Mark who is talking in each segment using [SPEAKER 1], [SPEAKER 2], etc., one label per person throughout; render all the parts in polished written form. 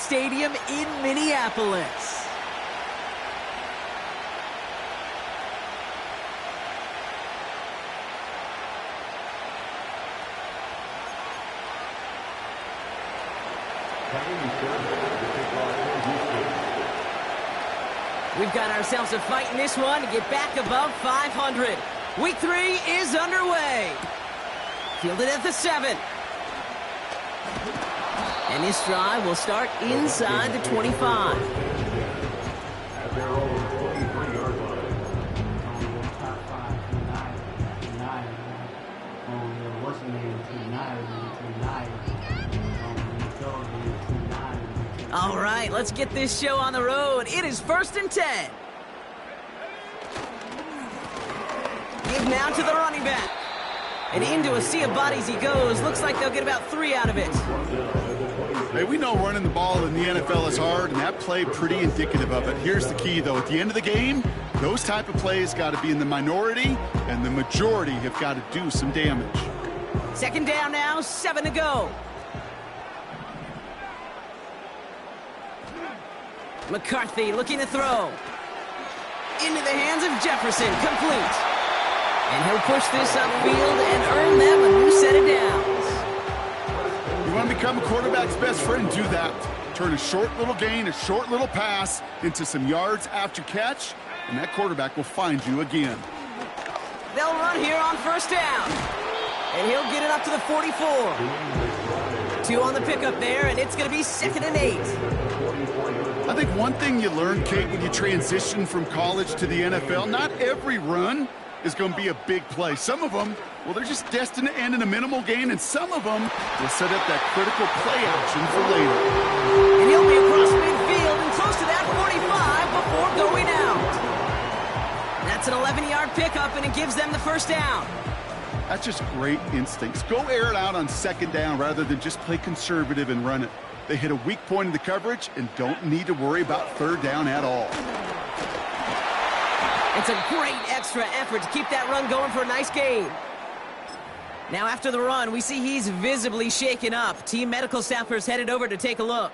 [SPEAKER 1] Stadium in Minneapolis. We've got ourselves a fight in this one to get back above 500. Week 3 is underway. Fielded at the 7. And this drive will start inside the 25. All right, let's get this show on the road. It is 1st and 10. Give now to the running back. And into a sea of bodies he goes. Looks like they'll get about 3 out of it.
[SPEAKER 2] Hey, we know running the ball in the NFL is hard, and that play pretty indicative of it. Here's the key, though. At the end of the game, those type of plays got to be in the minority, and the majority have got to do some damage.
[SPEAKER 1] 2nd down now, 7 to go. McCarthy looking to throw. Into the hands of Jefferson, complete. And he'll push this upfield and earn them a new set of downs.
[SPEAKER 2] You want to become a quarterback's best friend, do that. Turn a short little gain, a short little pass into some yards after catch, and that quarterback will find you again.
[SPEAKER 1] They'll run here on 1st down. And he'll get it up to the 44. 2 on the pickup there, and it's going to be 2nd and 8.
[SPEAKER 2] I think one thing you learn, Kate, when you transition from college to the NFL, not every run is going to be a big play. Some of them, well, they're just destined to end in a minimal gain, and some of them will set up that critical play action for later.
[SPEAKER 1] And he'll be across midfield and close to that 45 before going out. That's an 11-yard pickup, and it gives them the 1st down.
[SPEAKER 2] That's just great instincts. Go air it out on 2nd down rather than just play conservative and run it. They hit a weak point in the coverage and don't need to worry about 3rd down at all.
[SPEAKER 1] It's a great extra effort to keep that run going for a nice gain. Now after the run, we see he's visibly shaken up. Team medical staffers headed over to take a look.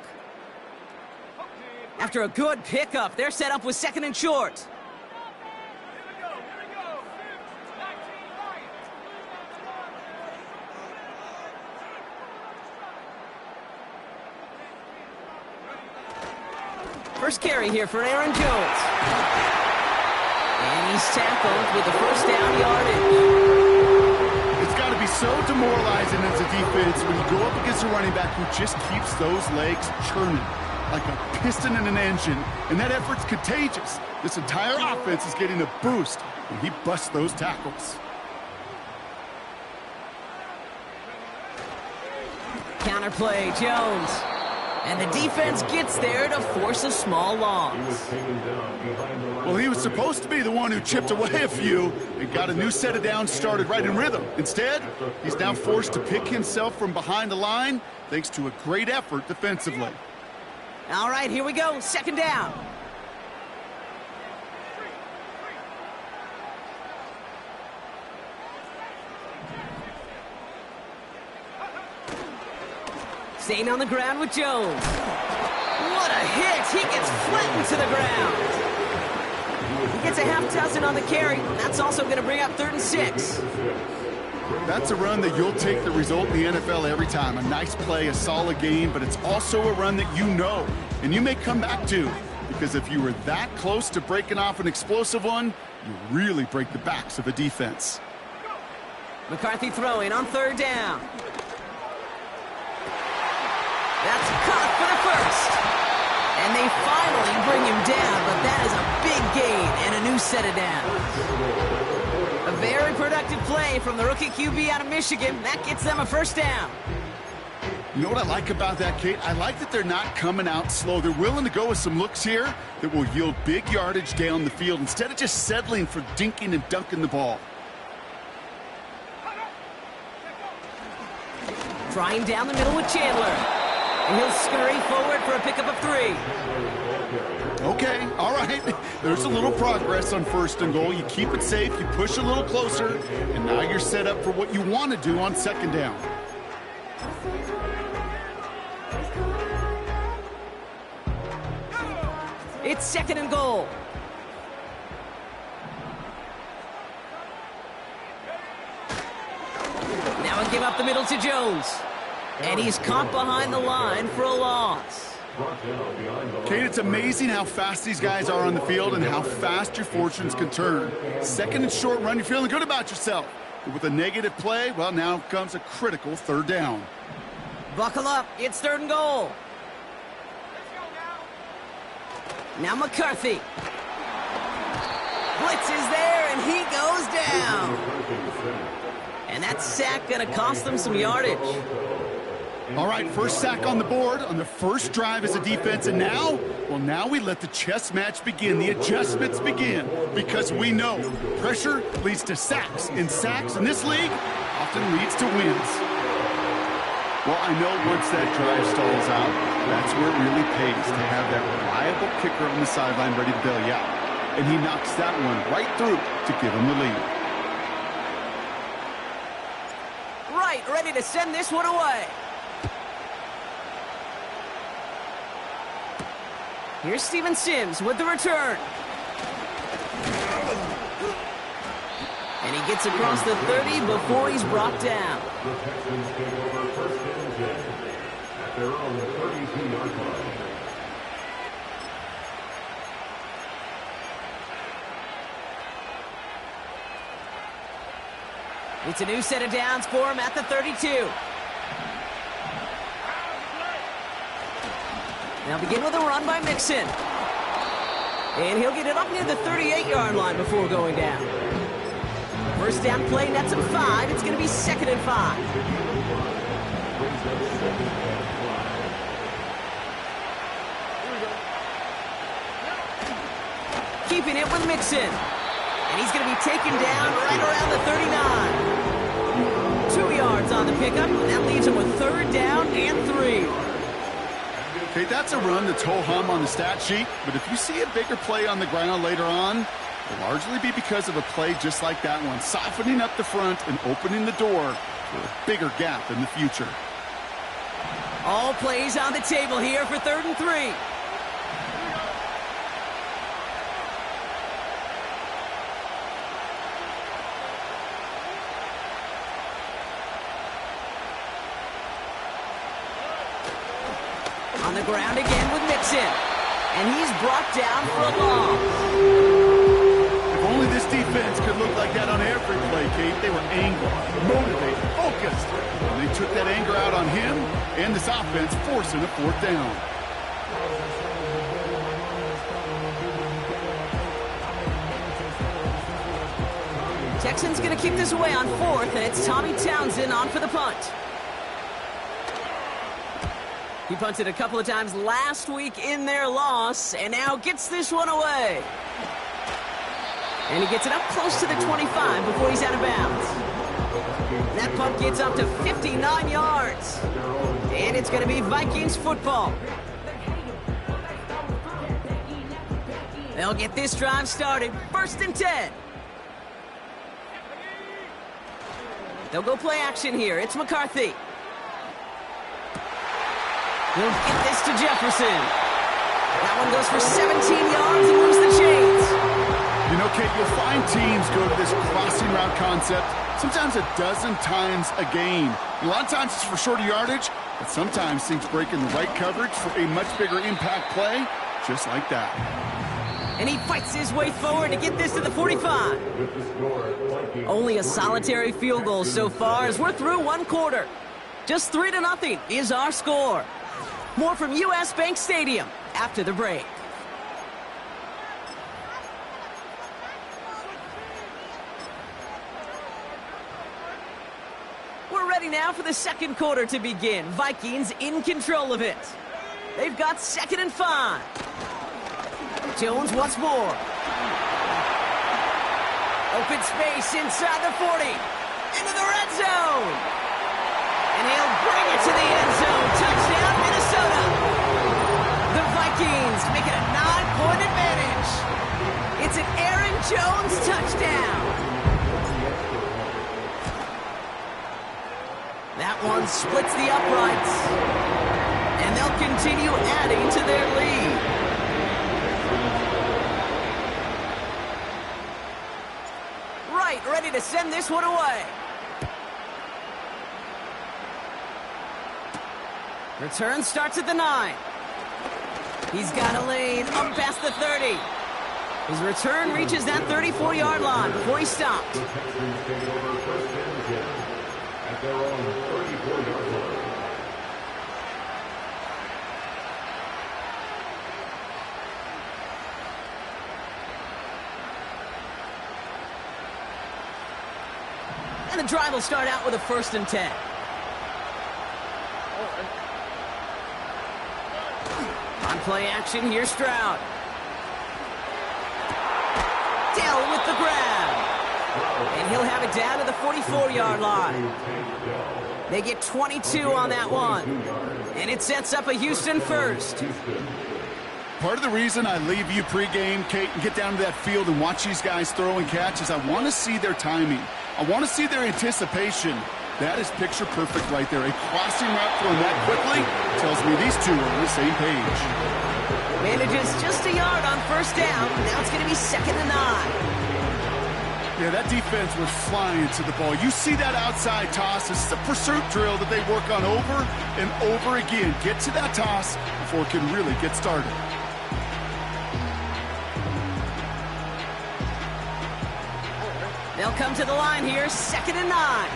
[SPEAKER 1] After a good pickup, they're set up with 2nd and short. First carry here for Aaron Jones. And he's tackled with the 1st down yardage.
[SPEAKER 2] It's got to be so demoralizing as a defense when you go up against a running back who just keeps those legs churning like a piston in an engine, and that effort's contagious. This entire offense is getting a boost when he busts those tackles.
[SPEAKER 1] Counterplay, Jones. And the defense gets there to force a small loss.
[SPEAKER 2] Well, he was supposed to be the one who chipped away a few and got a new set of downs started right in rhythm. Instead, he's now forced to pick himself from behind the line thanks to a great effort defensively.
[SPEAKER 1] All right, here we go. 2nd down. Staying on the ground with Jones. What a hit! He gets flattened to the ground. He gets a half dozen on the carry. That's also going to bring up 3rd and 6.
[SPEAKER 2] That's a run that you'll take the result in the NFL every time. A nice play, a solid game, but it's also a run that you know, and you may come back to, because if you were that close to breaking off an explosive one, you really break the backs of a defense.
[SPEAKER 1] McCarthy throwing on 3rd down. That's caught for the 1st. And they finally bring him down, but that is a big gain and a new set of downs. A very productive play from the rookie QB out of Michigan. That gets them a 1st down.
[SPEAKER 2] You know what I like about that, Kate? I like that they're not coming out slow. They're willing to go with some looks here that will yield big yardage down the field instead of just settling for dinking and dunking the ball.
[SPEAKER 1] Trying down the middle with Chandler. And he'll scurry forward for a pickup of 3.
[SPEAKER 2] Okay, all right. There's a little progress on 1st and goal. You keep it safe, you push a little closer, and now you're set up for what you want to do on 2nd down.
[SPEAKER 1] It's 2nd and goal. Now a give up the middle to Jones. And he's caught behind the line for a loss.
[SPEAKER 2] Kate, it's amazing how fast these guys are on the field and how fast your fortunes can turn. 2nd and short run, you're feeling good about yourself. But with a negative play, well, now comes a critical 3rd down.
[SPEAKER 1] Buckle up, it's 3rd and goal. Now McCarthy. Blitz is there, and he goes down. And that sack gonna cost them some yardage.
[SPEAKER 2] All right, first sack on the board on the first drive as a defense, and now, well, now we let the chess match begin, the adjustments begin, because we know pressure leads to sacks, and sacks in this league often leads to wins. Well, I know once that drive stalls out, that's where it really pays to have that reliable kicker on the sideline ready to bail you out, and he knocks that one right through to give him the lead.
[SPEAKER 1] Right, ready to send this one away. Here's Steven Sims with the return. And he gets across the 30 before he's brought down.
[SPEAKER 3] The Texans take over 1st and 10 at their own 32-yard line.
[SPEAKER 1] It's a new set of downs for him at the 32. Now begin with a run by Mixon. And he'll get it up near the 38-yard line before going down. First down play nets him 5. It's going to be 2nd and 5. Keeping it with Mixon. And he's going to be taken down right around the 39. 2 yards on the pickup, and that leaves him with 3rd down and 3.
[SPEAKER 2] Okay, that's a run that's ho-hum on the stat sheet, but if you see a bigger play on the ground later on, it'll largely be because of a play just like that one, softening up the front and opening the door for a bigger gap in the future.
[SPEAKER 1] All plays on the table here for 3rd and 3. On the ground again with Mixon. And he's brought down for a loss.
[SPEAKER 2] If only this defense could look like that on every play, Kate. They were angry, motivated, focused. And they took that anger out on him and this offense, forcing a 4th down.
[SPEAKER 1] Texans going to keep this away on 4th, and it's Tommy Townsend on for the punt. He punted a couple of times last week in their loss, and now gets this one away. And he gets it up close to the 25 before he's out of bounds. That punt gets up to 59 yards. And it's going to be Vikings football. They'll get this drive started. 1st and 10. They'll go play action here. It's McCarthy. He'll get this to Jefferson. That one goes for 17 yards and moves the chains.
[SPEAKER 2] You know, Kate, you'll find teams go to this crossing route concept sometimes a dozen times a game. A lot of times it's for shorter yardage, but sometimes things break in the right coverage for a much bigger impact play, just like that.
[SPEAKER 1] And he fights his way forward to get this to the 45. Only a solitary field goal so far as we're through 1 quarter. Just 3-0 is our score. More from U.S. Bank Stadium after the break. We're ready now for the 2nd quarter to begin. Vikings in control of it. They've got 2nd and 5. Jones once more. Open space inside the 40. Into the red zone. And he'll bring it to the end zone. Touchdown, Minnesota. The Vikings make it a 9-point advantage. It's an Aaron Jones touchdown. That one splits the uprights. And they'll continue adding to their lead. send this one away. Return starts at the 9. He's got a lane up past the 30. His return reaches that 34-yard line before he stopped.
[SPEAKER 3] The Texans take over first and 10 at their own 34-yard line.
[SPEAKER 1] And the drive will start out with a 1st and 10. On play action, here's Stroud. Dell with the grab. And he'll have it down to the 44-yard line. They get 22 on that one. And it sets up a Houston first.
[SPEAKER 2] Part of the reason I leave you pregame, Kate, and get down to that field and watch these guys throw and catch is I want to see their timing. I want to see their anticipation. That is picture perfect right there. A crossing route thrown that quickly tells me these two are on the same page.
[SPEAKER 1] Manages just a yard on 1st down. Now it's going to be 2nd and 9.
[SPEAKER 2] Yeah, that defense was flying to the ball. You see that outside toss. This is a pursuit drill that they work on over and over again. Get to that toss before it can really get started.
[SPEAKER 1] They'll come to the line here, 2nd and 9.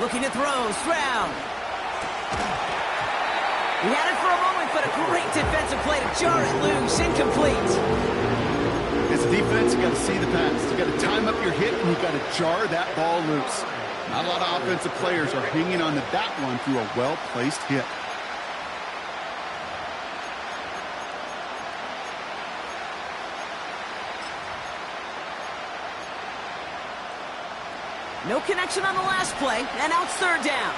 [SPEAKER 1] Looking to throw, Stroud. He had it for a moment, but a great defensive play to jar it loose, incomplete.
[SPEAKER 2] As a defense, you got to see the pass. You got to time up your hit, and you got to jar that ball loose. Not a lot of offensive players are hanging on to that one through a well-placed hit.
[SPEAKER 1] No connection on the last play, and now it's 3rd down.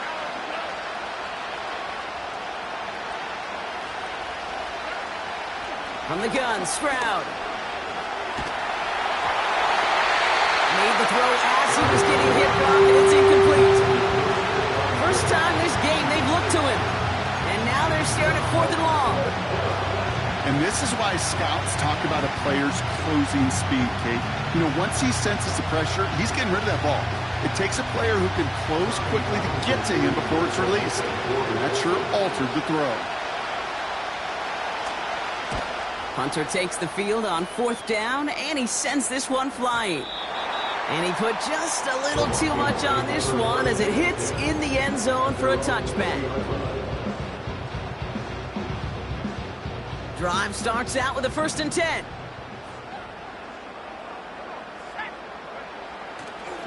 [SPEAKER 1] From the gun, Stroud. Made the throw as he was getting hit, Brock, and it's incomplete. First time this game they've looked to him. And now they're staring at 4th and long.
[SPEAKER 2] And this is why scouts talk about a player's closing speed, Kate. You know, once he senses the pressure, he's getting rid of that ball. It takes a player who can close quickly to get to him before it's released. And that sure altered the throw.
[SPEAKER 1] Hunter takes the field on 4th down, and he sends this one flying. And he put just a little too much on this one as it hits in the end zone for a touchback. Drive starts out with a 1st and 10.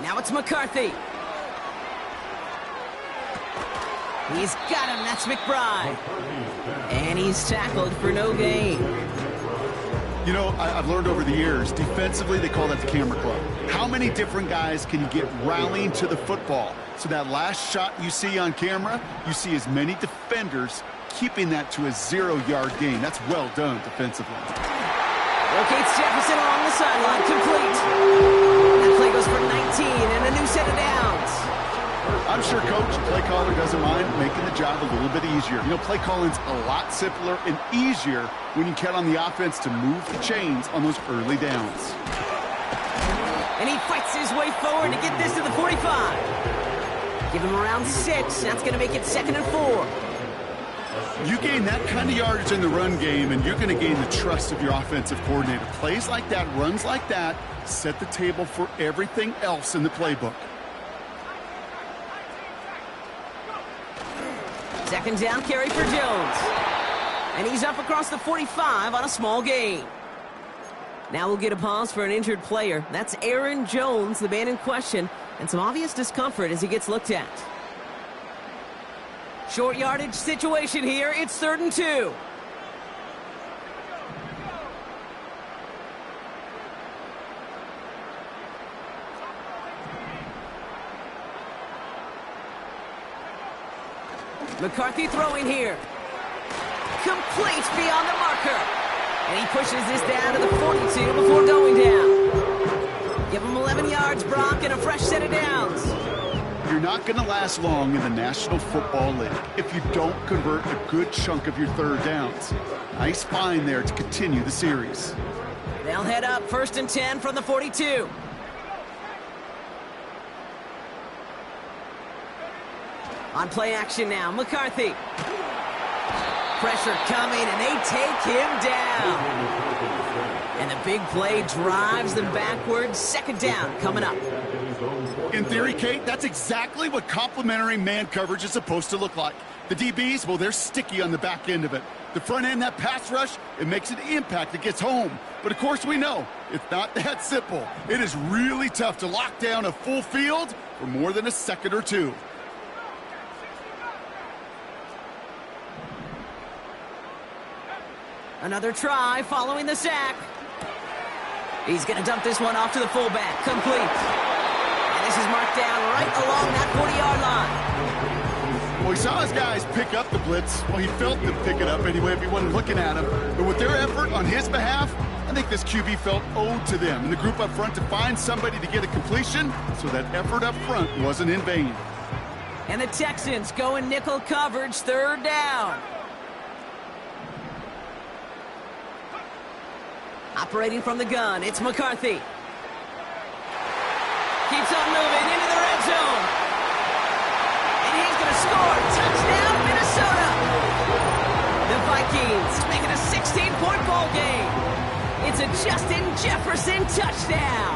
[SPEAKER 1] Now it's McCarthy. He's got him. That's McBride. And he's tackled for no gain.
[SPEAKER 2] You know, I've learned over the years, defensively, they call that the camera club. How many different guys can you get rallying to the football? So that last shot you see on camera, you see as many defenders keeping that to a 0-yard gain. That's well done defensively.
[SPEAKER 1] Locates Jefferson along the sideline, complete. That play goes for 19 and a new set of downs.
[SPEAKER 2] I'm sure Coach, play caller, doesn't mind making the job a little bit easier. You know, play calling's a lot simpler and easier when you count on the offense to move the chains on those early downs.
[SPEAKER 1] And he fights his way forward to get this to the 45. Give him around 6. That's going to make it 2nd and 4.
[SPEAKER 2] You gain that kind of yardage in the run game, and you're going to gain the trust of your offensive coordinator. Plays like that, runs like that, set the table for everything else in the playbook.
[SPEAKER 1] 2nd down carry for Jones. And he's up across the 45 on a small gain. Now we'll get a pause for an injured player. That's Aaron Jones, the man in question, and some obvious discomfort as he gets looked at. Short yardage situation here. It's 3rd and 2. McCarthy throwing here. Complete beyond the marker. And he pushes this down to the 42 before going down. Give him 11 yards, Brock, and a fresh set of downs.
[SPEAKER 2] You're not going to last long in the National Football League if you don't convert a good chunk of your 3rd downs. Nice find there to continue the series.
[SPEAKER 1] They'll head up 1st and 10 from the 42. On play action now, McCarthy. Pressure coming, and they take him down. And the big play drives them backwards. 2nd down coming up.
[SPEAKER 2] In theory, Kate, that's exactly what complementary man coverage is supposed to look like. The DBs, well, they're sticky on the back end of it. The front end, that pass rush, it makes an impact. It gets home. But, of course, we know it's not that simple. It is really tough to lock down a full field for more than a second or two.
[SPEAKER 1] Another try following the sack. He's going to dump this one off to the fullback. Complete. And this is marked down right along that 40-yard line.
[SPEAKER 2] Well, he saw his guys pick up the blitz. Well, he felt them pick it up anyway if he wasn't looking at him. But with their effort on his behalf, I think this QB felt owed to them and the group up front to find somebody to get a completion, so that effort up front wasn't in vain.
[SPEAKER 1] And the Texans go in nickel coverage, 3rd down. Operating from the gun, it's McCarthy. Keeps on moving into the red zone. And he's going to score. Touchdown, Minnesota. The Vikings making a 16-point ball game. It's a Justin Jefferson touchdown.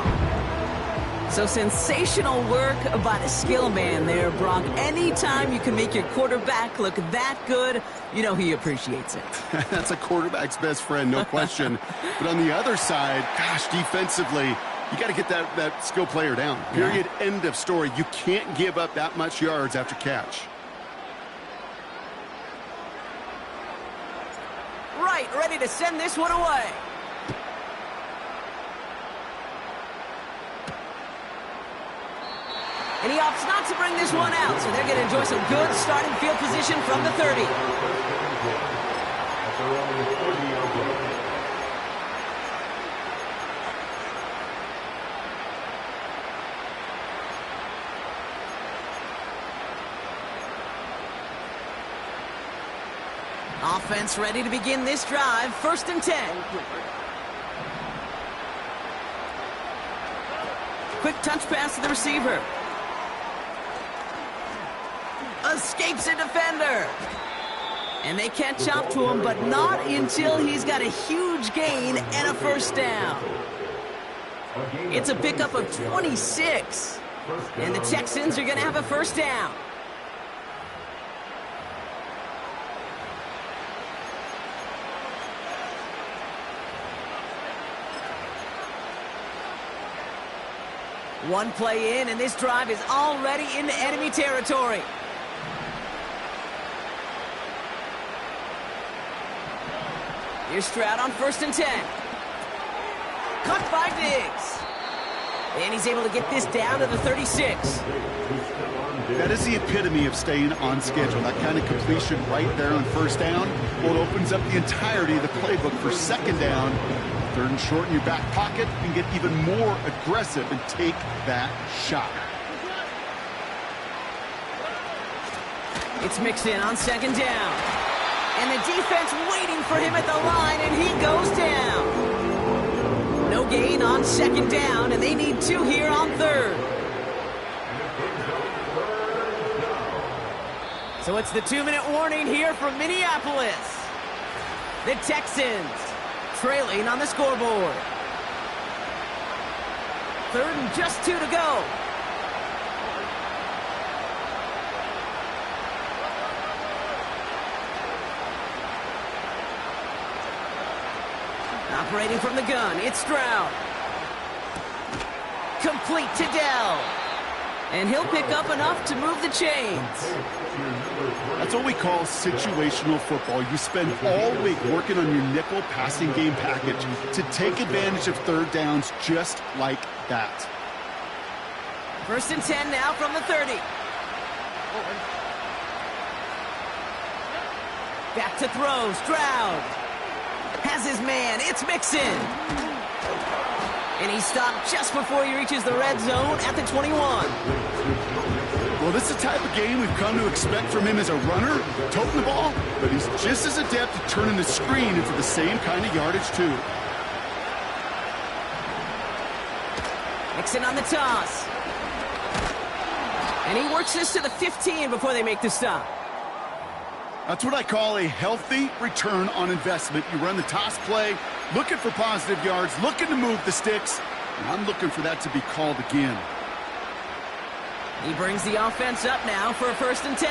[SPEAKER 1] So sensational work by the skill man there, Brock. Anytime you can make your quarterback look that good, you know he appreciates it.
[SPEAKER 2] That's a quarterback's best friend, no question. But on the other side, gosh, defensively, you got to get that skill player down. Period, end of story. You can't give up that much yards after catch.
[SPEAKER 1] Right, ready to send this one away. And he opts not to bring this one out, so they're going to enjoy some good starting field position from the 30. Offense ready to begin this drive, 1st and 10. Quick touch pass to the receiver. Escapes a defender. And they catch up to him, but not until he's got a huge gain and a 1st down. It's a pickup of 26. And the Texans are going to have a 1st down. One play in, and this drive is already into enemy territory. Here's Stroud on 1st and 10. Caught by Diggs. And he's able to get this down to the 36.
[SPEAKER 2] That is the epitome of staying on schedule. That kind of completion right there on 1st down. Well, it opens up the entirety of the playbook for 2nd down. 3rd and short in your back pocket, and get even more aggressive and take that shot.
[SPEAKER 1] It's mixed in on 2nd down. And the defense waiting for him at the line, and he goes down. No gain on 2nd down, and they need 2 here on 3rd. So it's the 2-minute warning here from Minneapolis. The Texans trailing on the scoreboard. 3rd and just 2 to go. Operating from the gun, it's Stroud. Complete to Dell. And he'll pick up enough to move the chains.
[SPEAKER 2] That's what we call situational football. You spend all week working on your nickel passing game package to take advantage of 3rd downs just like that.
[SPEAKER 1] 1st and 10 now from the 30. Back to throw, Stroud. Has his man, it's Mixon. And he stopped just before he reaches the red zone at the 21.
[SPEAKER 2] Well, this is the type of game we've come to expect from him as a runner, toting the ball, but he's just as adept at turning the screen into the same kind of yardage, too.
[SPEAKER 1] Mixon on the toss. And he works this to the 15 before they make the stop.
[SPEAKER 2] That's what I call a healthy return on investment. You run the toss play, looking for positive yards, looking to move the sticks, and I'm looking for that to be called again.
[SPEAKER 1] He brings the offense up now for a 1st and 10.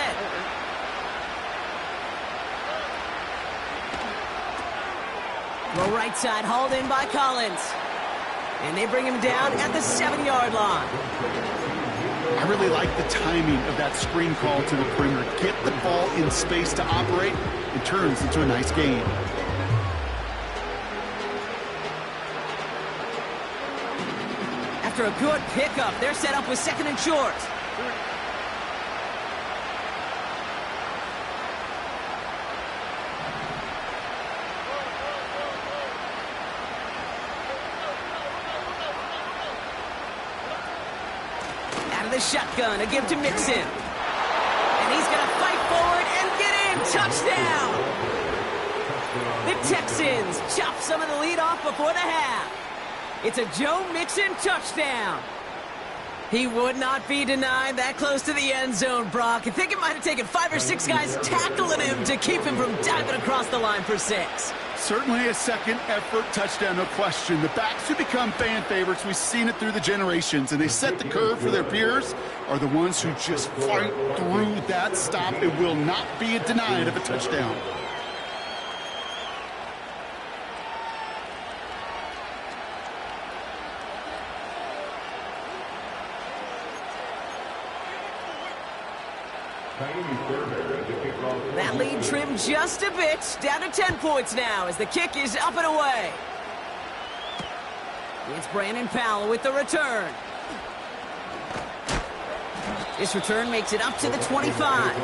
[SPEAKER 1] Low right side, hauled in by Collins. And they bring him down at the 7-yard line.
[SPEAKER 2] I really like the timing of that screen call to the perimeter. Get the ball in space to operate. It turns into a nice gain.
[SPEAKER 1] After a good pickup, they're set up with 2nd and short. The shotgun to give to Mixon. And he's going to fight forward and get in. Touchdown! The Texans chop some of the lead off before the half. It's a Joe Mixon touchdown. He would not be denied that close to the end zone, Brock. I think it might have taken 5 or 6 guys tackling him to keep him from diving across the line for 6.
[SPEAKER 2] Certainly a second effort touchdown, no question. The backs who become fan favorites, we've seen it through the generations, and they set the curve for their peers, are the ones who just fight through that stop. It will not be denied of a touchdown.
[SPEAKER 1] That lead trimmed just a bit, down to 10 points now as the kick is up and away. It's Brandon Powell with the return. This return makes it up to the 25.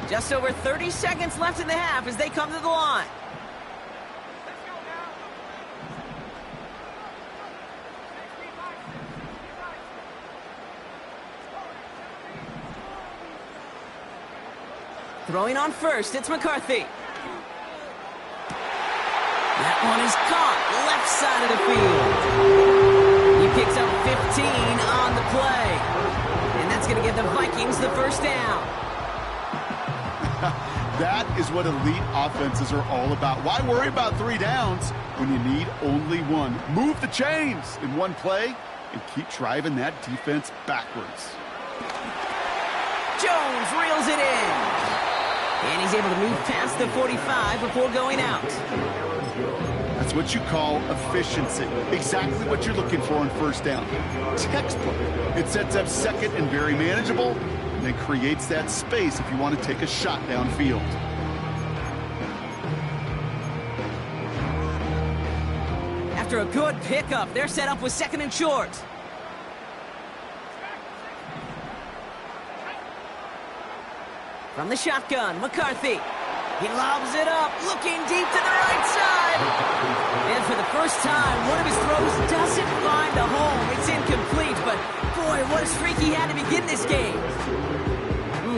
[SPEAKER 1] Just over 30 seconds left in the half as they come to the line. Throwing on first, it's McCarthy. That one is caught, left side of the field. He picks up 15 on the play. And that's going to give the Vikings the first down.
[SPEAKER 2] That is what elite offenses are all about. Why worry about 3 downs when you need only 1? Move the chains in one play and keep driving that defense backwards.
[SPEAKER 1] Jones reels it in. And he's able to move past the 45 before going out.
[SPEAKER 2] That's what you call efficiency. Exactly what you're looking for on first down. Textbook. It sets up second and very manageable, and then creates that space if you want to take a shot downfield.
[SPEAKER 1] After a good pickup, they're set up with 2nd and short. From the shotgun, McCarthy. He lobs it up, looking deep to the right side. And for the first time, one of his throws doesn't find a home. It's incomplete, but boy, what a streak he had to begin this game.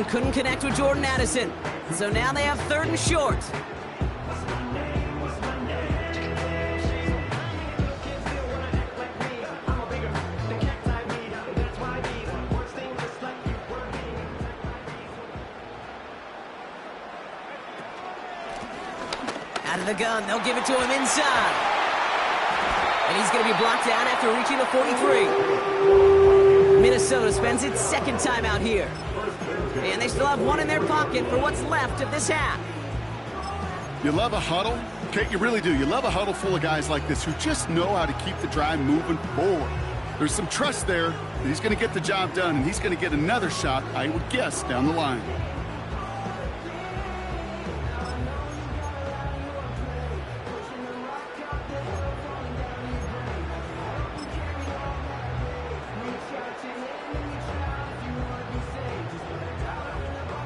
[SPEAKER 1] Couldn't connect with Jordan Addison. So now they have 3rd and short. Out of the gun, they'll give it to him inside. And he's going to be blocked out after reaching the 43. Minnesota spends its 2nd time out here. And they still have 1 in their pocket for what's left of this half.
[SPEAKER 2] You love a huddle? Okay, you really do. You love a huddle full of guys like this who just know how to keep the drive moving forward. There's some trust there that he's going to get the job done, and he's going to get another shot, I would guess, down the line.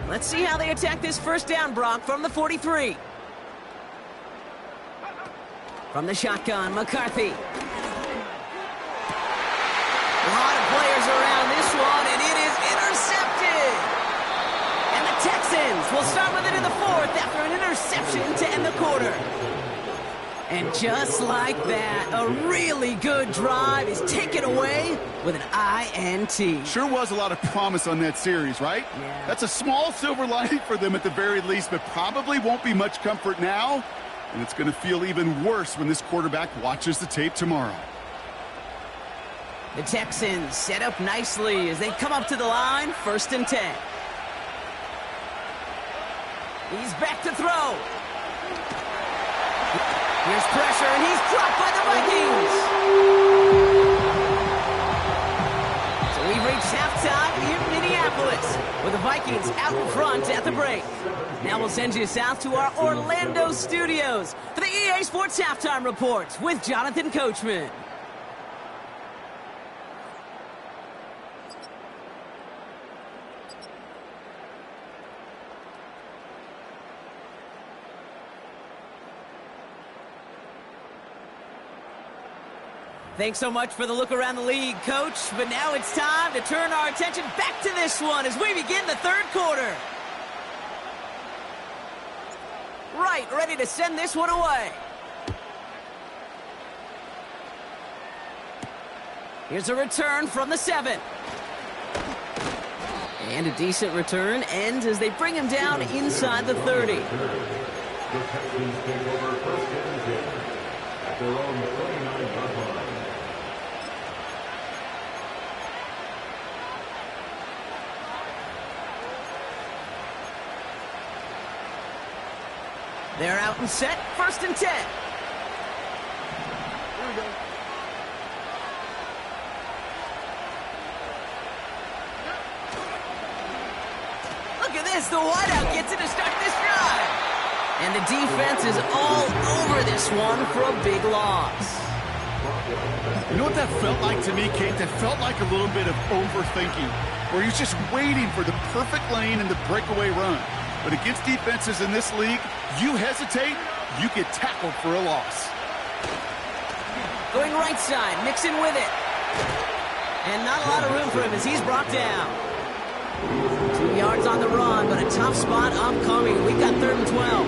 [SPEAKER 1] Let's see how they attack this first down, Brock, from the 43. From the shotgun, McCarthy. throws around this one, and it is intercepted. And the Texans will start with it in the fourth after an interception to end the quarter. And just like that, a really good drive is taken away with an INT.
[SPEAKER 2] Sure was a lot of promise on that series, right?
[SPEAKER 1] Yeah.
[SPEAKER 2] That's a small silver lining for them at the very least, but probably won't be much comfort now. And it's going to feel even worse when this quarterback watches the tape tomorrow.
[SPEAKER 1] The Texans set up nicely as they come up to the line, 1st and 10. He's back to throw. Here's pressure, and he's dropped by the Vikings. So we've reached halftime in Minneapolis with the Vikings out in front at the break. Now we'll send you south to our Orlando studios for the EA Sports Halftime Report with Jonathan Coachman. Thanks so much for the look around the league, Coach. But now it's time to turn our attention back to this one as we begin the third quarter. Right, ready to send this one away. Here's a return from the 7. And a decent return ends as they bring him down inside the 30.
[SPEAKER 3] The Texans take over 1st and 10 at their own 29-yard line.
[SPEAKER 1] They're out and set, 1st and 10. Here we go. Look at this, the wideout gets it to start this drive. And the defense is all over this one for a big loss.
[SPEAKER 2] You know what that felt like to me, Kate? That felt like a little bit of overthinking, where he's just waiting for the perfect lane and the breakaway run. But against defenses in this league, you hesitate, you get tackled for a loss.
[SPEAKER 1] Going right side, mixing with it. And not a lot of room for him as he's brought down. 2 yards on the run, but a tough spot upcoming. We've got 3rd and 12.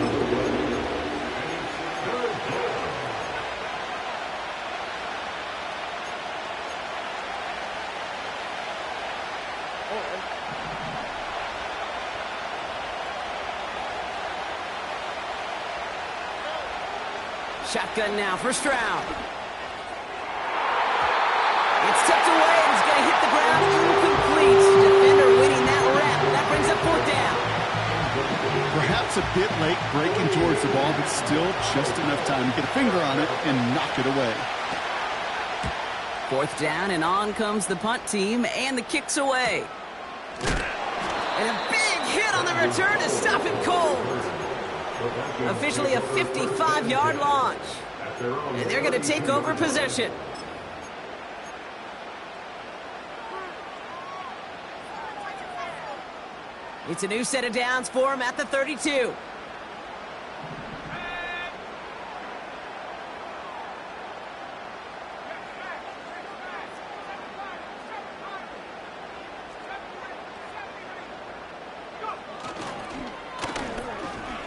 [SPEAKER 1] Shotgun now, 1st round. It's tipped away and it's going to hit the ground incomplete. Defender winning that rep. That brings up 4th down.
[SPEAKER 2] Perhaps a bit late breaking towards the ball, but still just enough time to get a finger on it and knock it away.
[SPEAKER 1] 4th down, and on comes the punt team, and the kick's away. And a big hit on the return to stop it cold. Officially a 55-yard launch. And they're going to take over possession. It's a new set of downs for him at the 32.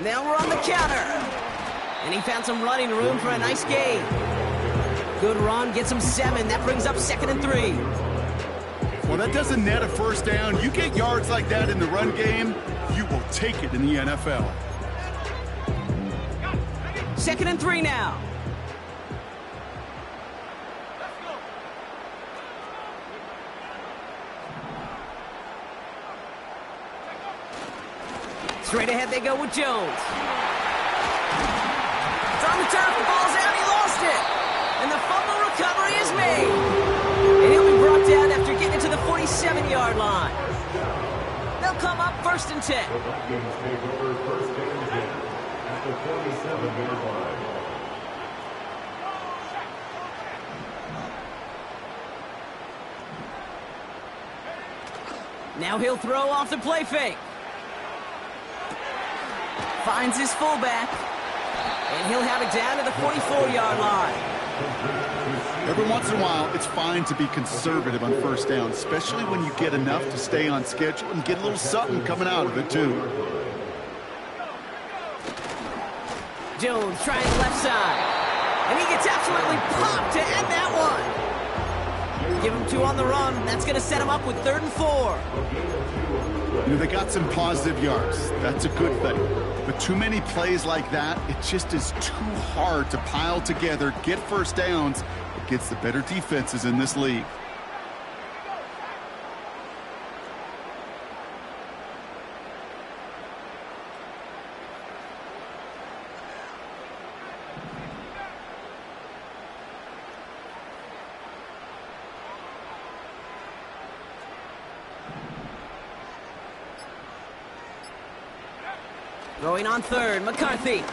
[SPEAKER 1] Now we're on the counter. And he found some running room for a nice gain. Good run, gets him 7. That brings up 2nd and 3.
[SPEAKER 2] Well, that doesn't net a 1st down. You get yards like that in the run game, you will take it in the NFL.
[SPEAKER 1] 2nd and 3 now. Straight ahead they go with Jones. It's on the turf, the ball's out, he lost it. And the fumble recovery is made. And he'll be brought down after getting it to the 47-yard line. They'll come up 1st and 10.
[SPEAKER 3] The Vikings take over 1st and 10 at the 47-yard line.
[SPEAKER 1] Now he'll throw off the play fake. Finds his fullback. And he'll have it down to the 44-yard line.
[SPEAKER 2] Every once in a while, it's fine to be conservative on first down, especially when you get enough to stay on schedule and get a little something coming out of it, too.
[SPEAKER 1] Jones trying the left side. And he gets absolutely popped to end that one. Give him 2 on the run. That's going to set him up with 3rd and 4.
[SPEAKER 2] You know, they got some positive yards. That's a good thing. But too many plays like that, it just is too hard to pile together, get first downs against the better defenses in this league.
[SPEAKER 1] Throwing on 3rd, McCarthy.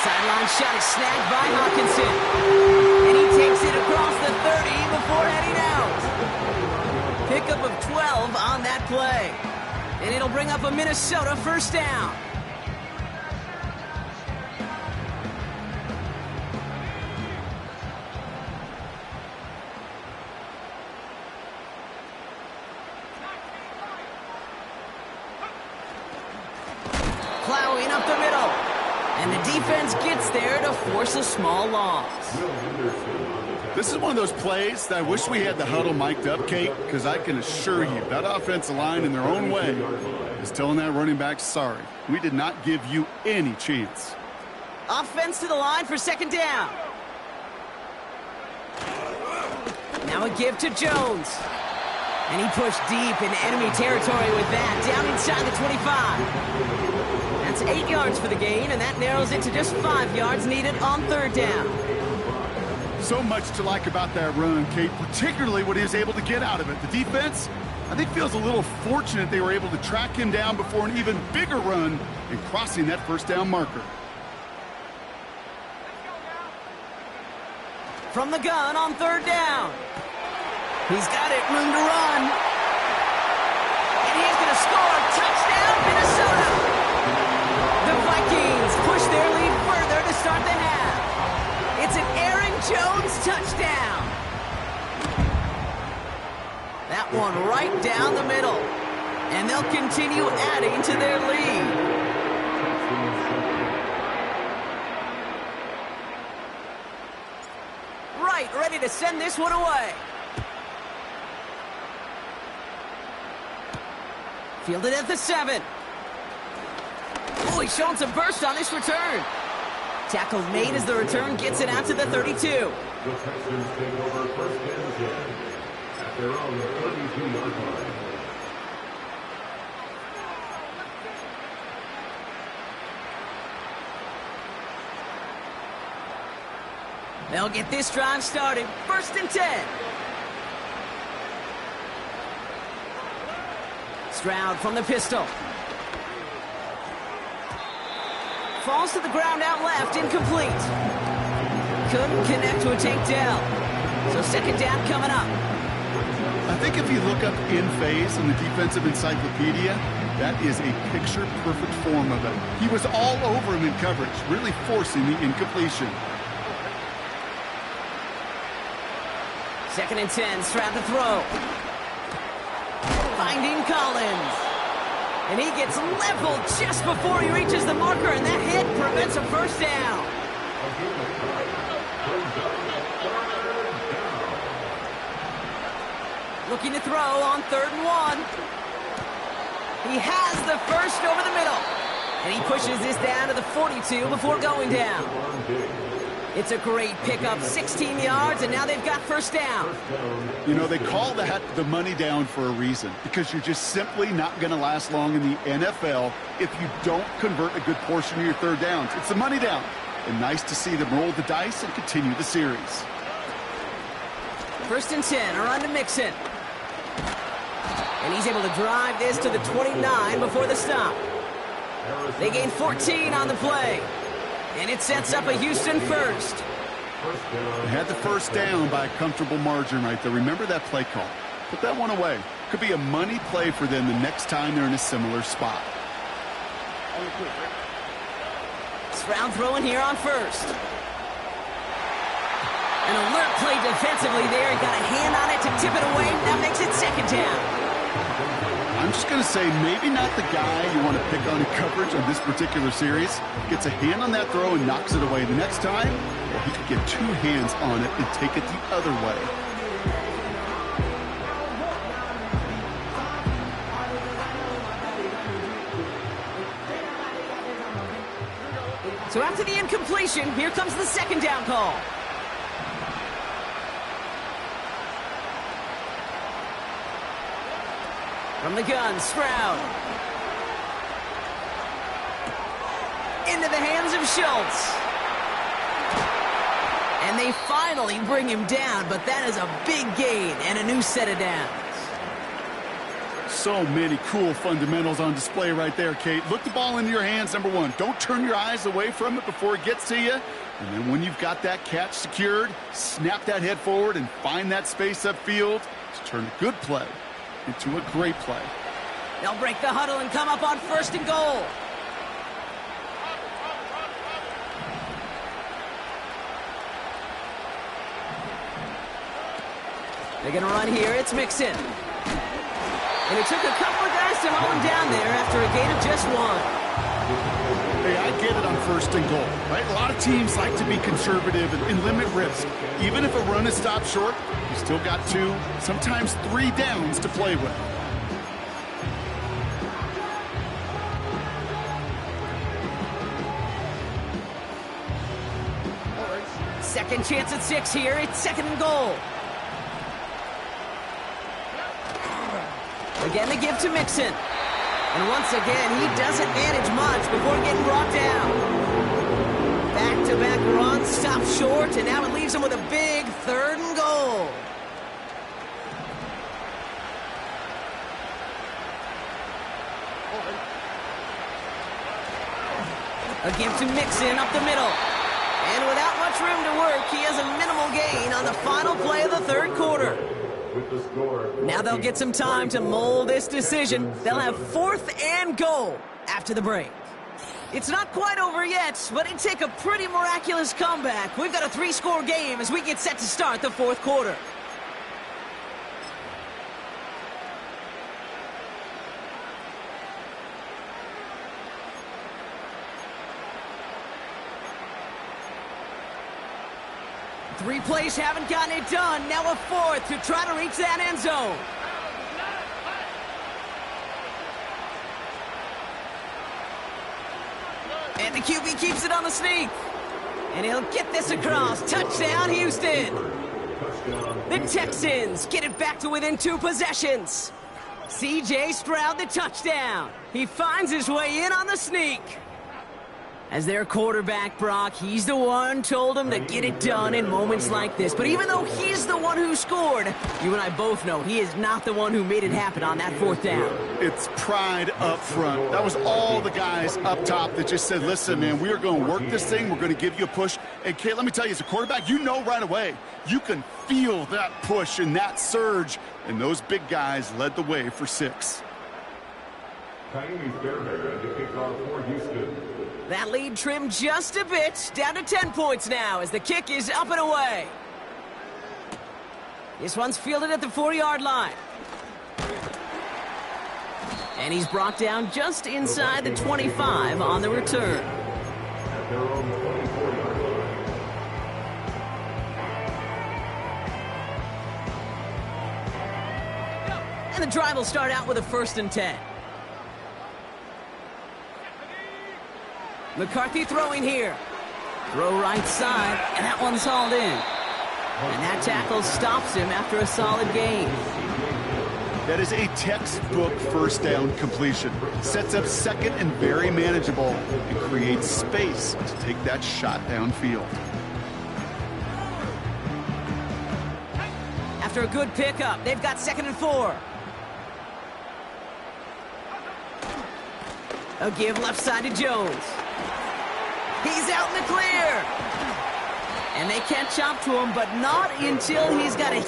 [SPEAKER 1] Sideline shot is snagged by Hawkinson. And he takes it across the 30 before heading out. Pickup of 12 on that play. And it'll bring up a Minnesota first down. Plowing up the middle. And the defense gets there to force a small loss.
[SPEAKER 2] This is one of those plays that I wish we had the huddle mic'd up, Kate, because I can assure you that offensive line in their own way is telling that running back, sorry, we did not give you any chance.
[SPEAKER 1] Offense to the line for 2nd down. Now a give to Jones. And he pushed deep in enemy territory with that, down inside the 25. That's 8 yards for the gain, and that narrows it to just 5 yards needed on 3rd down.
[SPEAKER 2] So much to like about that run, Kate, particularly what he was able to get out of it. The defense, I think, feels a little fortunate they were able to track him down before an even bigger run and crossing that first down marker.
[SPEAKER 1] From the gun on 3rd down. He's got it, room to run. And he's going to score. Touchdown, Minnesota. The Vikings push their lead further to start the half. It's an Aaron Jones touchdown. That one right down the middle. And they'll continue adding to their lead. Right, ready to send this one away. Fielded at the 7. Oh, he's showing some burst on this return. Tackle made as the return gets it out to the 32.
[SPEAKER 3] The Texans take over 1st and 10 at their own 32-yard line.
[SPEAKER 1] They'll get this drive started. 1st and 10. Stroud from the pistol. Falls to the ground out left, incomplete. Couldn't connect to a takedown. So 2nd down coming up.
[SPEAKER 2] I think if you look up in phase in the defensive encyclopedia, that is a picture-perfect form of it. He was all over him in coverage, really forcing the incompletion.
[SPEAKER 1] 2nd and 10, Stroud to throw. Finding Collins. And he gets leveled just before he reaches the marker, and that hit prevents a first down. Looking to throw on 3rd and 1. He has the first over the middle. And he pushes this down to the 42 before going down. It's a great pickup, 16 yards, and now they've got first down.
[SPEAKER 2] You know, they call that the money down for a reason, because you're just simply not going to last long in the NFL if you don't convert a good portion of your 3rd downs. It's the money down. And nice to see them roll the dice and continue the series.
[SPEAKER 1] 1st and 10, a run to Mixon. And he's able to drive this to the 29 before the stop. They gain 14 on the play. And it sets up a Houston first.
[SPEAKER 2] They had the first down by a comfortable margin right there. Remember that play call. Put that one away. Could be a money play for them the next time they're in a similar spot.
[SPEAKER 1] Stroud throwing here on 1st. An alert play defensively there. He got a hand on it to tip it away. That makes it second down.
[SPEAKER 2] I'm just going to say maybe not the guy you want to pick on in coverage on this particular series. Gets a hand on that throw and knocks it away. The next time, well, he could get two hands on it and take it the other way.
[SPEAKER 1] So after the incompletion, here comes the second down call. From the gun, Stroud. Into the hands of Schultz. And they finally bring him down, but that is a big gain and a new set of downs.
[SPEAKER 2] So many cool fundamentals on display right there, Kate. Look the ball into your hands, number one. Don't turn your eyes away from it before it gets to you. And then when you've got that catch secured, snap that head forward and find that space upfield to turn a good play into a great play.
[SPEAKER 1] They'll break the huddle and come up on first and goal. They're going to run here. It's Mixon. And it took a couple of guys to hold him down there after a gain of just one.
[SPEAKER 2] Hey, I get it on first and goal, right? A lot of teams like to be conservative and limit risk. Even if a run is stopped short, you still got 2, sometimes 3 downs to play with.
[SPEAKER 1] Second chance at 6 here. It's second and goal. Again, the give to Mixon. And once again, he doesn't manage much before getting brought down. Back-to-back runs, stopped short, and now it leaves him with a big third and goal. A give to Mixon up the middle. And without much room to work, he has a minimal gain on the final play of the third quarter. Now they'll get some time to mold this decision. They'll have 4th and goal after the break. It's not quite over yet, but it'd take a pretty miraculous comeback. We've got a 3-score game as we get set to start the 4th quarter. Three plays haven't gotten it done. Now a 4th to try to reach that end zone. And the QB keeps it on the sneak. And he'll get this across. Touchdown, Houston. The Texans get it back to within 2 possessions. C.J. Stroud, the touchdown. He finds his way in on the sneak. As their quarterback, Brock, he's the one told him to get it done in moments like this. But even though he's the one who scored, you and I both know he is not the one who made it happen on that 4th down.
[SPEAKER 2] It's pride up front. That was all the guys up top that just said, listen, man, we are going to work this thing. We're going to give you a push. And, Kate, let me tell you, as a quarterback, you know right away, you can feel that push and that surge. And those big guys led the way for 6.
[SPEAKER 1] That lead trimmed just a bit, down to 10 points now as the kick is up and away. This one's fielded at the 40-yard line. And he's brought down just inside the 25 on the return. And the drive will start out with a 1st and 10. McCarthy throwing here. Throw right side, and that one's hauled in. And that tackle stops him after a solid gain.
[SPEAKER 2] That is a textbook first down completion. Sets up second and very manageable and creates space to take that shot downfield.
[SPEAKER 1] After a good pickup, they've got 2nd and 4. A give left side to Jones. He's out in the clear. And they catch up to him, but not until he's got a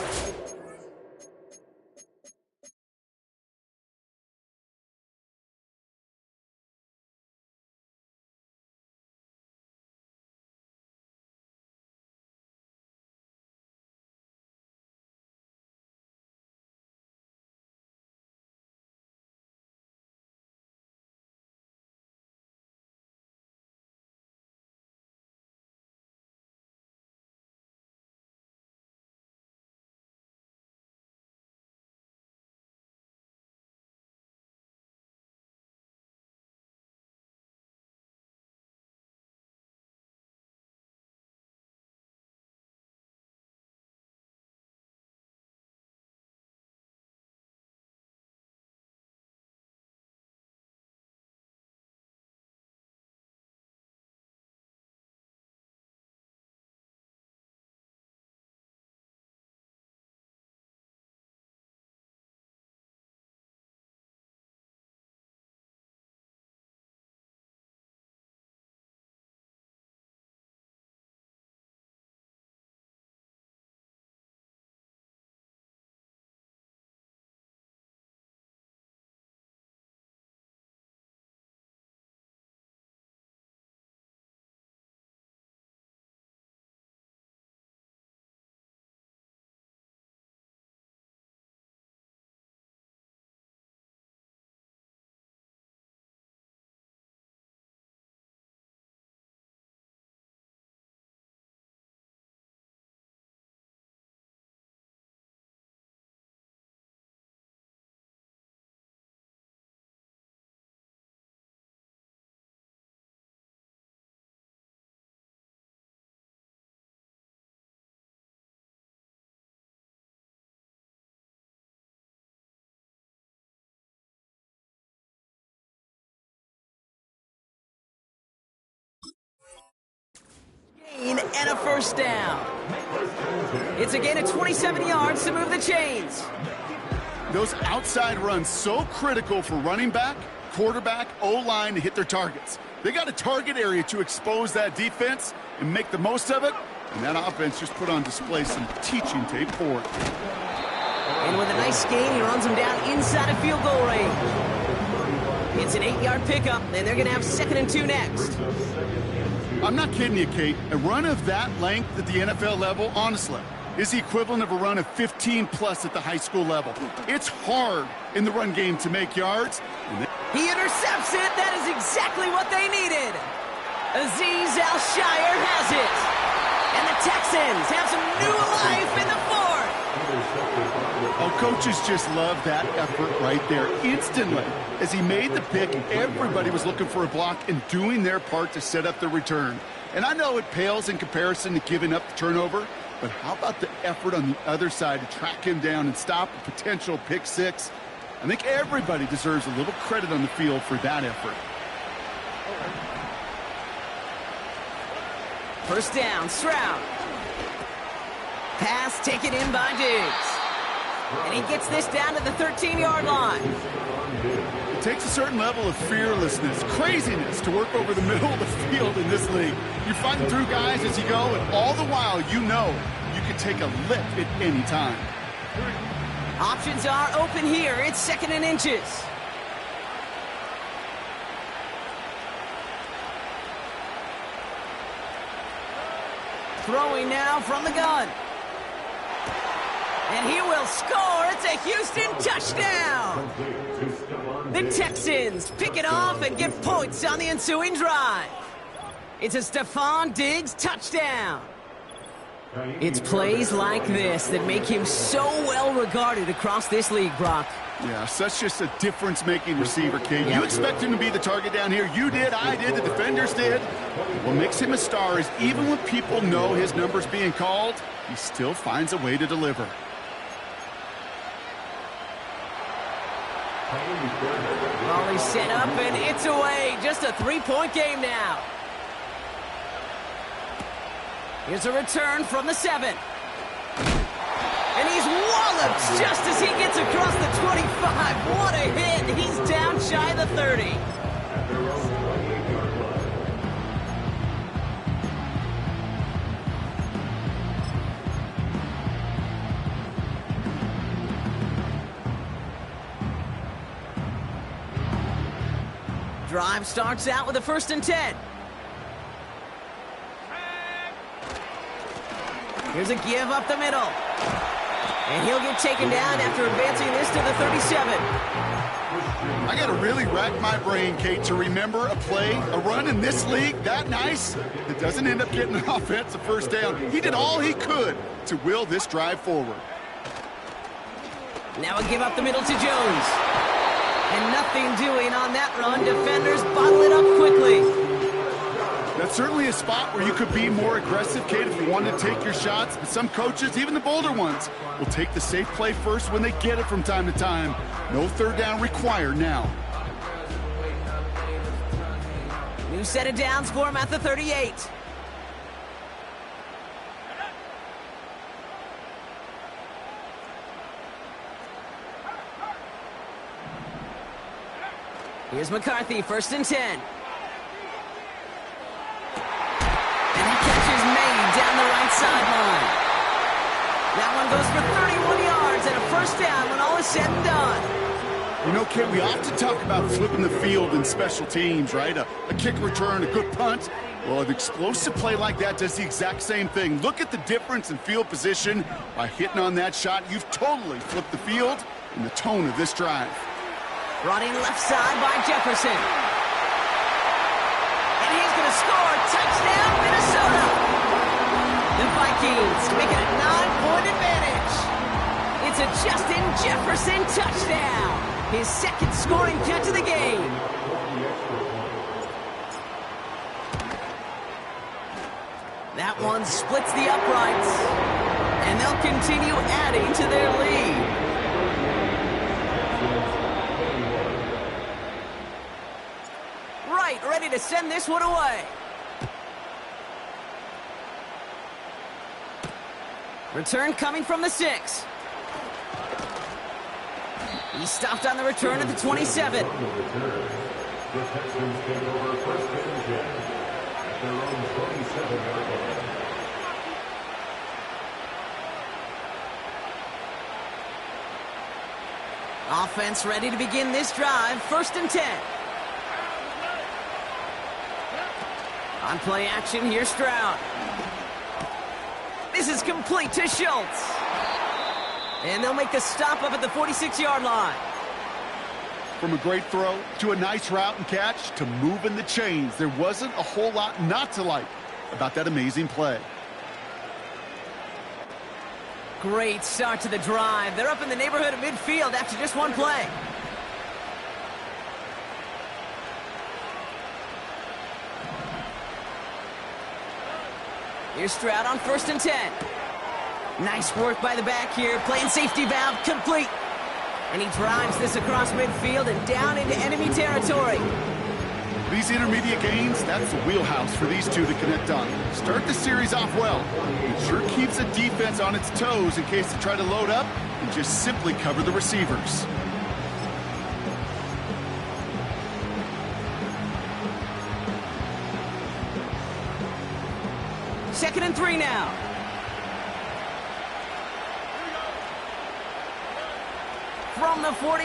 [SPEAKER 1] And a first down. It's a gain of 27 yards to move the chains.
[SPEAKER 2] Those outside runs so critical for running back, quarterback, O-line to hit their targets. They got a target area to expose that defense and make the most of it, and that offense just put on display some teaching tape for it.
[SPEAKER 1] And with a nice gain, he runs him down inside of field goal range. It's an 8-yard pickup, and they're going to have 2nd and 2 next.
[SPEAKER 2] I'm not kidding you, Kate. A run of that length at the NFL level, honestly, is the equivalent of a run of 15-plus at the high school level. It's hard in the run game to make yards.
[SPEAKER 1] He intercepts it. That is exactly what they needed. Azeez Al-Shaair has it. And the Texans have some new life in the 4th.
[SPEAKER 2] Oh, coaches just love that effort right there. Instantly, as he made the pick, everybody was looking for a block and doing their part to set up the return. And I know it pales in comparison to giving up the turnover, but how about the effort on the other side to track him down and stop a potential pick six? I think everybody deserves a little credit on the field for that effort.
[SPEAKER 1] First down, Stroud. Pass taken in by Diggs. And he gets this down to the 13-yard line.
[SPEAKER 2] It takes a certain level of fearlessness, craziness to work over the middle of the field in this league. You're fighting through guys as you go, and all the while you know you can take a lick at any time.
[SPEAKER 1] Options are open here. It's 2nd and inches. Throwing now from the gun. And he will score. It's a Houston touchdown. The Texans pick it off and get points on the ensuing drive. It's a Stephon Diggs touchdown. It's plays like this that make him so well regarded across this league, Brock.
[SPEAKER 2] Yeah, such just a difference-making receiver, Kate. You expect him to be the target down here. You did, I did, the defenders did. What makes him a star is even when people know his number's being called, he still finds a way to deliver.
[SPEAKER 1] Volley set up, and it's away. Just a 3-point game now. Here's a return from the 7. And he's walloped just as he gets across the 25. What a hit. He's down shy of the 30. Drive starts out with a 1st and 10. Here's a give up the middle. And he'll get taken down after advancing this to the 37.
[SPEAKER 2] I got to really rack my brain, Kate, to remember a play, a run in this league that nice that doesn't end up getting an offensive first down. He did all he could to will this drive forward.
[SPEAKER 1] Now a give up the middle to Jones. And nothing doing on that run. Defenders bottle it up quickly.
[SPEAKER 2] That's certainly a spot where you could be more aggressive, Kate, if you wanted to take your shots. But some coaches, even the bolder ones, will take the safe play first when they get it from time to time. No 3rd down required now.
[SPEAKER 1] New set of downs for him at the 38. Here's McCarthy, 1st and 10. And he catches May down the right sideline. That one goes for 31 yards and a 1st down when all is said and done.
[SPEAKER 2] You know, Kate, we often talk about flipping the field in special teams, right? A kick return, a good punt. Well, an explosive play like that does the exact same thing. Look at the difference in field position. By hitting on that shot, you've totally flipped the field and the tone of this drive.
[SPEAKER 1] Running left side by Jefferson. And he's going to score. Touchdown, Minnesota. The Vikings make it a 9-point advantage. It's a Justin Jefferson touchdown. His 2nd scoring catch of the game. That one splits the uprights. And they'll continue adding to their lead. Ready to send this one away. Return coming from the 6. He stopped on the return at the 27.
[SPEAKER 3] The Texans take over first and 10 at their own 27-yard line.
[SPEAKER 1] Offense ready to begin this drive. First and 10. On play action, here's Stroud. This is complete to Schultz. And they'll make the stop up at the 46-yard line.
[SPEAKER 2] From a great throw to a nice route and catch to moving the chains, there wasn't a whole lot not to like about that amazing play.
[SPEAKER 1] Great start to the drive. They're up in the neighborhood of midfield after just one play. Here's Stroud on first and 10. Nice work by the back here. Playing safety valve complete. And he drives this across midfield and down into enemy territory.
[SPEAKER 2] These intermediate gains, that's the wheelhouse for these two to connect on. Start the series off well. It sure keeps the defense on its toes in case they try to load up and just simply cover the receivers.
[SPEAKER 1] Second and 3 now. From the 48.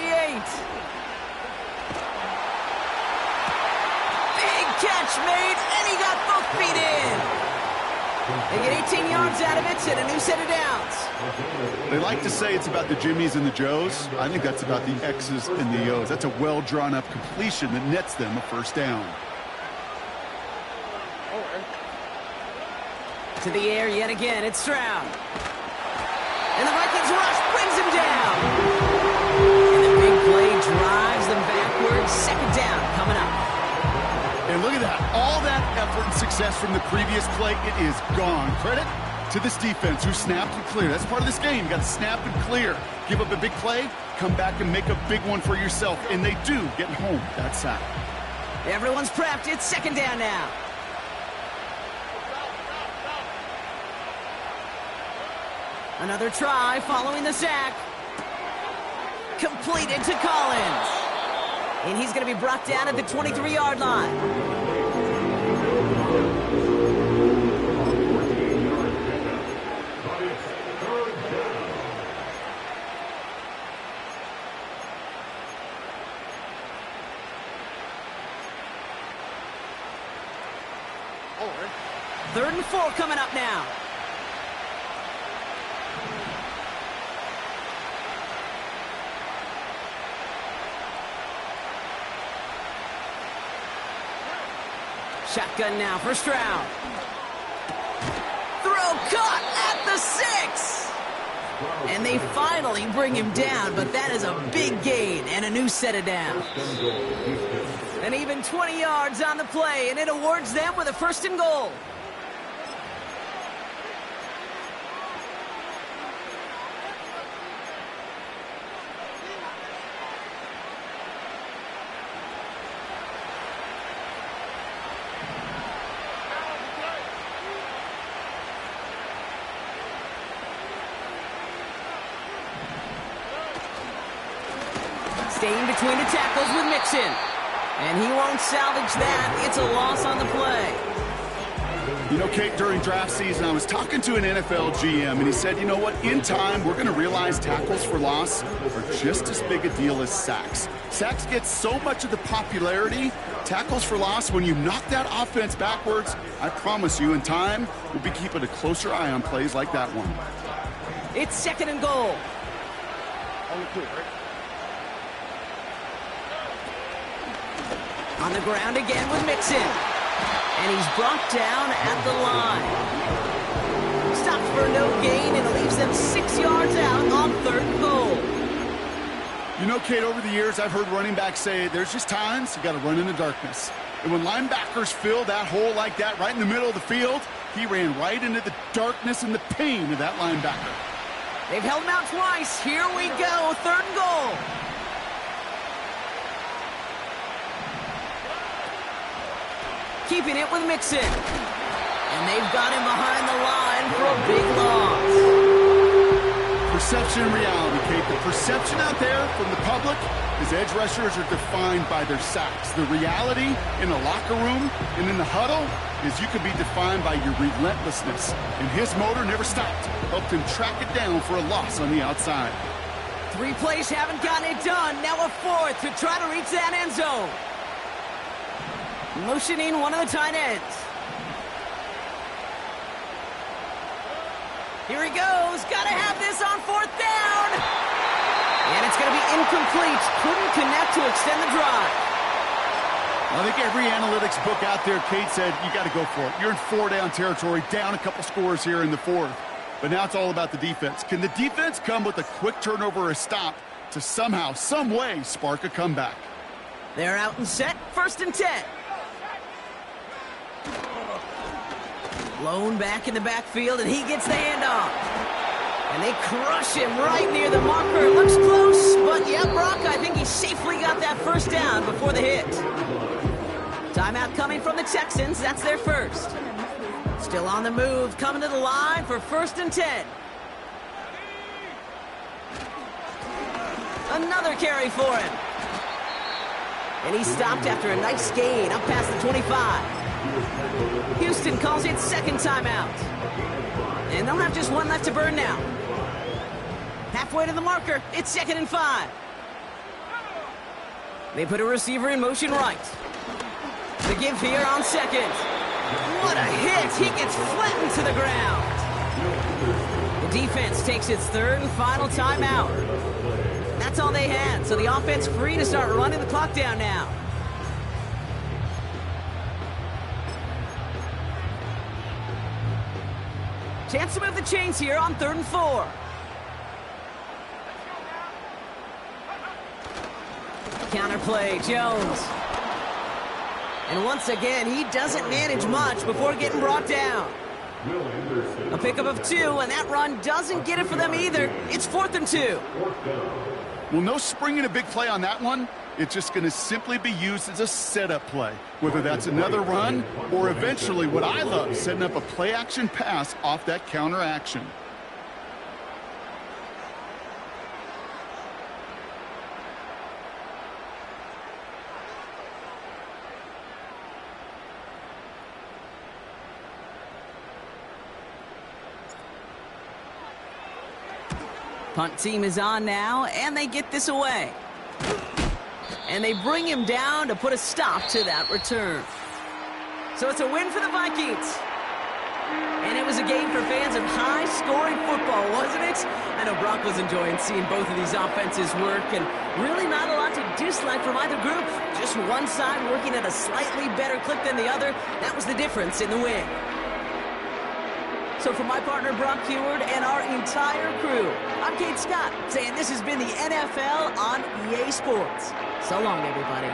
[SPEAKER 1] Big catch made, and he got both feet in. They get 18 yards out of it and a new set of downs.
[SPEAKER 2] They like to say it's about the Jimmies and the Joes. I think that's about the X's and the O's. That's a well-drawn-up completion that nets them a first down.
[SPEAKER 1] To the air yet again, it's Stroud. And the Vikings rush brings him down. And the big play drives them backwards. Second down coming up.
[SPEAKER 2] And look at that. All that effort and success from the previous play, it is gone. Credit to this defense who snapped and cleared. That's part of this game. You got to snap and clear. Give up a big play, come back and make a big one for yourself. And they do get home that sack.
[SPEAKER 1] Everyone's prepped. It's second down now. Another try following the sack. Completed to Collins. And he's going to be brought down at the 23-yard line. Third and 4 coming up now. Shotgun now for Stroud. Throw caught at the 6. And they finally bring him down, but that is a big gain and a new set of downs. And even 20 yards on the play, and it awards them with a first and goal. Staying between the tackles with Mixon. And he won't salvage that. It's a loss on the play.
[SPEAKER 2] You know, Kate, during draft season, I was talking to an NFL GM, and he said, you know what, in time, we're going to realize tackles for loss are just as big a deal as sacks. Sacks get so much of the popularity. Tackles for loss, when you knock that offense backwards, I promise you, in time, we'll be keeping a closer eye on plays like that one.
[SPEAKER 1] It's second and goal. On the ground again with Mixon. And he's brought down at the line. Stopped for no gain, and it leaves them 6 yards out on third and goal.
[SPEAKER 2] You know, Kate, over the years, I've heard running backs say there's just times you got to run in the darkness. And when linebackers fill that hole like that right in the middle of the field, he ran right into the darkness and the pain of that linebacker.
[SPEAKER 1] They've held him out twice. Here we go, third and goal. Keeping it with Mixon. And they've got him behind the line for a big loss.
[SPEAKER 2] Perception and reality, Kate. The perception out there from the public is edge rushers are defined by their sacks. The reality in the locker room and in the huddle is you can be defined by your relentlessness. And his motor never stopped. Helped him track it down for a loss on the outside.
[SPEAKER 1] 3 plays haven't gotten it done. Now a 4th to try to reach that end zone. Motioning one of the tight ends. Here he goes. Got to have this on 4th down. And it's going to be incomplete. Couldn't connect to extend the drive.
[SPEAKER 2] I think every analytics book out there, Kate, said you got to go for it. You're in 4-down territory, down a couple scores here in the 4th. But now it's all about the defense. Can the defense come with a quick turnover or a stop to somehow, some way, spark a comeback?
[SPEAKER 1] They're out and set. 1st and 10. Lone back in the backfield, and he gets the handoff. And they crush him right near the marker. Looks close, but yeah, Brock, I think he safely got that 1st down before the hit. Timeout coming from the Texans. That's their 1st. Still on the move, coming to the line for 1st and 10. Another carry for him. And he stopped after a nice gain up past the 25. Houston calls it 2nd timeout. And they'll have just 1 left to burn now. Halfway to the marker, it's 2nd and 5. They put a receiver in motion right. The give here on 2nd. What a hit! He gets flattened to the ground. The defense takes its 3rd and final timeout. That's all they had, so the offense free to start running the clock down now. Chance to move the chains here on 3rd and 4. Counterplay, Jones. And once again, he doesn't manage much before getting brought down. A pickup of 2, and that run doesn't get it for them either. It's 4th and 2.
[SPEAKER 2] Well, no springing a big play on that one. It's just going to simply be used as a setup play, whether that's another run or eventually what I love, setting up a play-action pass off that counter action.
[SPEAKER 1] Punt team is on now, and they get this away. And they bring him down to put a stop to that return. So it's a win for the Vikings. And it was a game for fans of high-scoring football, wasn't it? I know Brock was enjoying seeing both of these offenses work, and really not a lot to dislike from either group. Just one side working at a slightly better clip than the other. That was the difference in the win. So for my partner, Brock Huard, and our entire crew, I'm Kate Scott, saying this has been the NFL on EA Sports. So long, everybody.